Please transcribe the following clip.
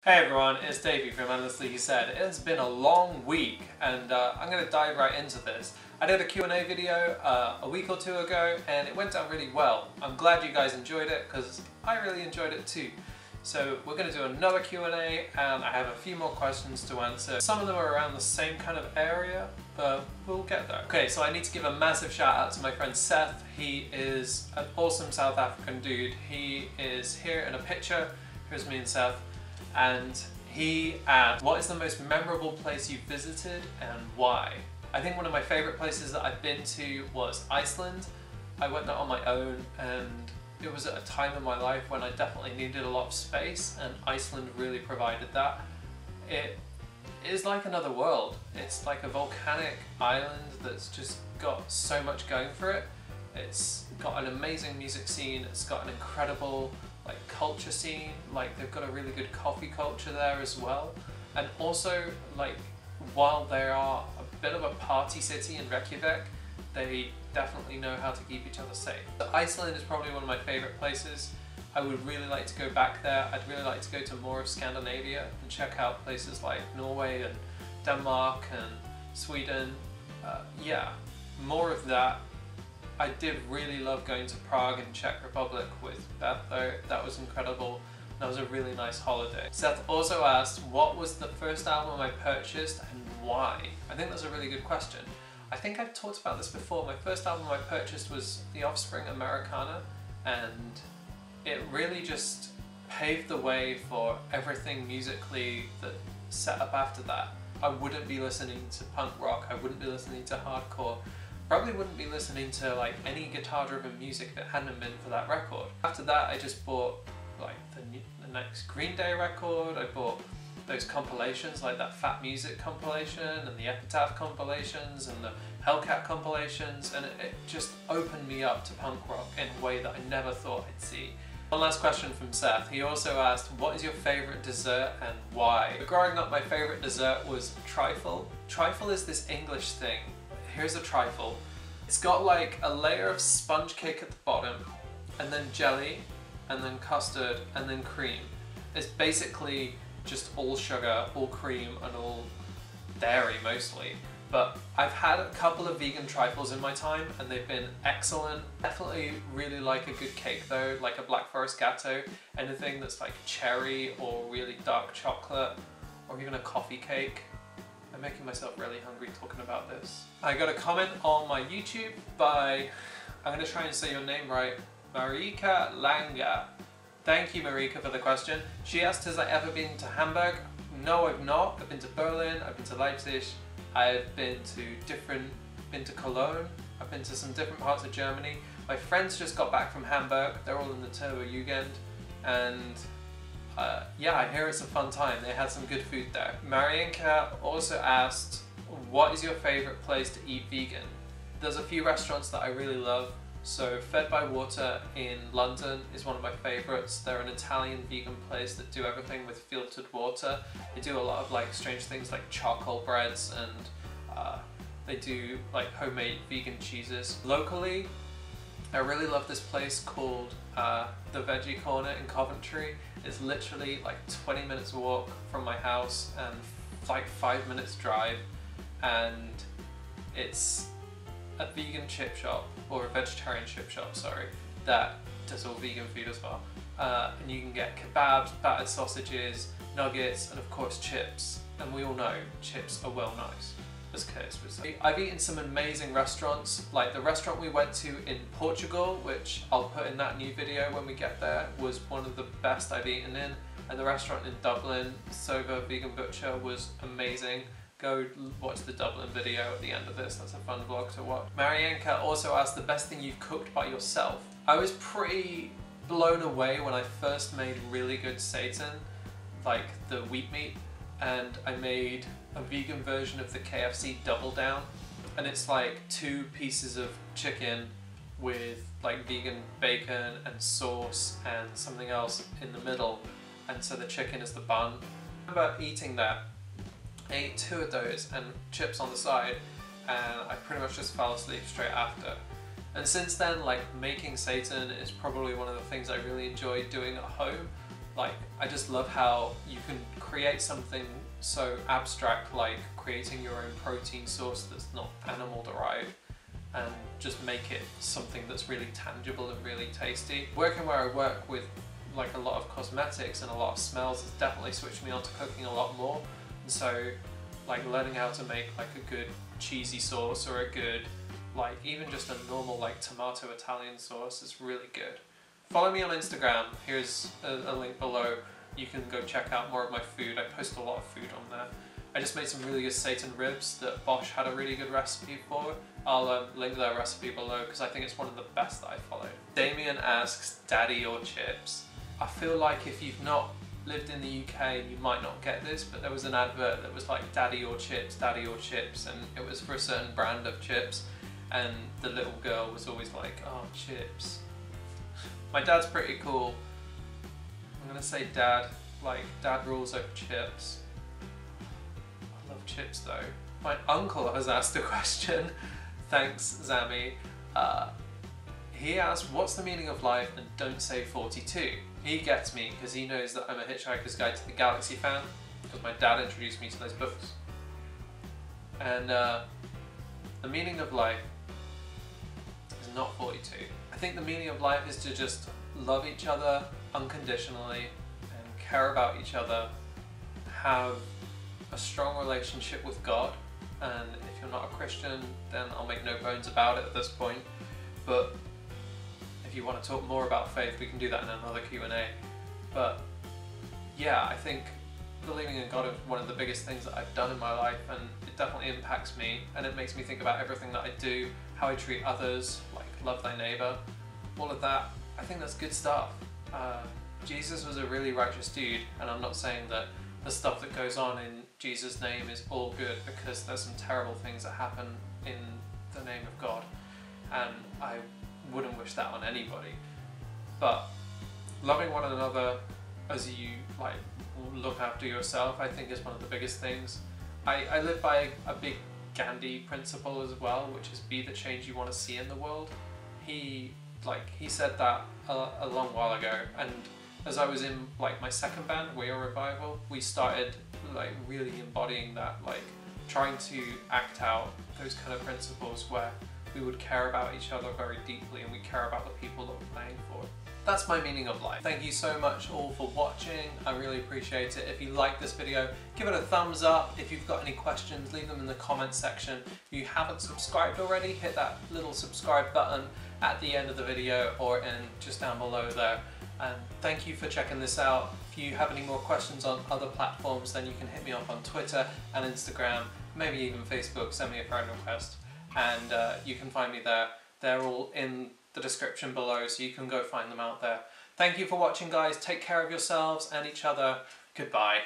Hey everyone, it's Davey from Endlessly He Said. It has been a long week and I'm going to dive right into this. I did a Q&A video a week or two ago and it went down really well. I'm glad you guys enjoyed it because I really enjoyed it too. So we're going to do another Q&A and I have a few more questions to answer. Some of them are around the same kind of area, but we'll get there. Okay, so I need to give a massive shout out to my friend Seth. He is an awesome South African dude. He is here in a picture. Here's me and Seth. And he asked, what is the most memorable place you visited and why? I think one of my favourite places that I've been to was Iceland. I went there on my own and it was at a time in my life when I definitely needed a lot of space, and Iceland really provided that. It is like another world. It's like a volcanic island that's just got so much going for it. It's got an amazing music scene, it's got an incredible culture scene, they've got a really good coffee culture there as well. And also, while they are a bit of a party city in Reykjavik, they definitely know how to keep each other safe. Iceland is probably one of my favourite places. I would really like to go back there. I'd really like to go to more of Scandinavia and check out places like Norway and Denmark and Sweden. Yeah, more of that. I did really love going to Prague and Czech Republic with Beth though. That was incredible. That was a really nice holiday. Seth also asked, what was the first album I purchased and why? I think that's a really good question. I think I've talked about this before. My first album I purchased was The Offspring Americana, and it really just paved the way for everything musically that set up after that. I wouldn't be listening to punk rock, I wouldn't be listening to hardcore, probably wouldn't be listening to any guitar driven music if it hadn't been for that record. After that I just bought the next Green Day record, I bought those compilations like that Fat Music compilation and the Epitaph compilations and the Hellcat compilations, and it just opened me up to punk rock in a way that I never thought I'd see. One last question from Seth. He also asked, what is your favourite dessert and why? Growing up, my favourite dessert was trifle. Trifle is this English thing. Here's a trifle. It's got a layer of sponge cake at the bottom, and then jelly, and then custard, and then cream. It's basically just all sugar, all cream, and all dairy mostly. But I've had a couple of vegan trifles in my time and they've been excellent. Definitely really like a good cake though, like a Black Forest Gatto. Anything that's cherry or really dark chocolate, or even a coffee cake. I'm making myself really hungry talking about this. I got a comment on my YouTube by, I'm going to try and say your name right, Marika Langa. Thank you, Marika, for the question. She asked, has I ever been to Hamburg? No, I've not. I've been to Berlin, I've been to Leipzig, I've been to Cologne, I've been to some different parts of Germany. My friends just got back from Hamburg, they're all in the Turbo Jugend, and yeah, I hear it's a fun time. They had some good food there. Marienka also asked, what is your favourite place to eat vegan? There's a few restaurants that I really love. So Fed by Water in London is one of my favourites. They're an Italian vegan place that do everything with filtered water. They do a lot of strange things like charcoal breads, and they do homemade vegan cheeses. Locally, I really love this place called the Veggie Corner in Coventry. It's literally 20 minutes walk from my house and 5 minutes drive, and it's a vegan chip shop, or a vegetarian chip shop, sorry, that does all vegan food as well. And you can get kebabs, battered sausages, nuggets, and of course chips. And we all know chips are well nice, as Curtis would say. I've eaten some amazing restaurants, like the restaurant we went to in Portugal, which I'll put in that new video when we get there, was one of the best I've eaten in. And the restaurant in Dublin, Sova Vegan Butcher, was amazing. Go watch the Dublin video at the end of this, that's a fun vlog to watch. Marienka also asked the best thing you've cooked by yourself. I was pretty blown away when I first made really good seitan, like the wheat meat, and I made a vegan version of the KFC Double Down, and it's 2 pieces of chicken with vegan bacon and sauce and something else in the middle, and so the chicken is the bun. I remember eating that. I ate 2 of those and chips on the side, and I pretty much just fell asleep straight after. And since then, making seitan is probably one of the things I really enjoy doing at home. Like, I just love how you can create something so abstract, like creating your own protein source that's not animal derived, and just make it something that's really tangible and really tasty. Working where I work with like a lot of cosmetics and a lot of smells has definitely switched me on to cooking a lot more. And so like learning how to make like a good cheesy sauce or a good, like even just a normal like tomato Italian sauce is really good. Follow me on Instagram, here's a link below. You can go check out more of my food. I post a lot of food on there. I just made some really good Satan ribs that Bosch had a really good recipe for. I'll link their recipe below because I think it's one of the best that I followed. Damien asks, daddy or chips? I feel like if you've not lived in the UK, you might not get this, but there was an advert that was like daddy or chips, and it was for a certain brand of chips, and the little girl was always like, oh, chips. My dad's pretty cool. I'm gonna say dad, like dad rules over chips. I love chips though. My uncle has asked a question. Thanks, Zami. He asked, what's the meaning of life, and don't say 42. He gets me because he knows that I'm a Hitchhiker's Guide to the Galaxy fan, because my dad introduced me to those books. And the meaning of life is not 42. I think the meaning of life is to just love each other unconditionally and care about each other, have a strong relationship with God, and if you're not a Christian, then I'll make no bones about it at this point, but if you want to talk more about faith, we can do that in another Q&A. But yeah, I think believing in God is one of the biggest things that I've done in my life, and it definitely impacts me, and it makes me think about everything that I do, how I treat others, like love thy neighbor, all of that. I think that's good stuff. Jesus was a really righteous dude, and I'm not saying that the stuff that goes on in Jesus' name is all good, because there's some terrible things that happen in the name of God, and I wouldn't wish that on anybody. But loving one another as you like look after yourself, I think is one of the biggest things. I live by a big Gandhi principle as well, which is be the change you want to see in the world. He said that a long while ago, and as I was in like my second band, We Are Revival, we started like really embodying that, like trying to act out those kind of principles where we would care about each other very deeply, and we care about the people that we're playing for. That's my meaning of life. Thank you so much all for watching. I really appreciate it. If you like this video, give it a thumbs up. If you've got any questions, leave them in the comments section. If you haven't subscribed already, hit that little subscribe button at the end of the video or just down below there. And thank you for checking this out. If you have any more questions on other platforms, then you can hit me up on Twitter and Instagram, maybe even Facebook. Send me a friend request. And you can find me there. They're all in the description below, so you can go find them out there. Thank you for watching, guys. Take care of yourselves and each other. Goodbye.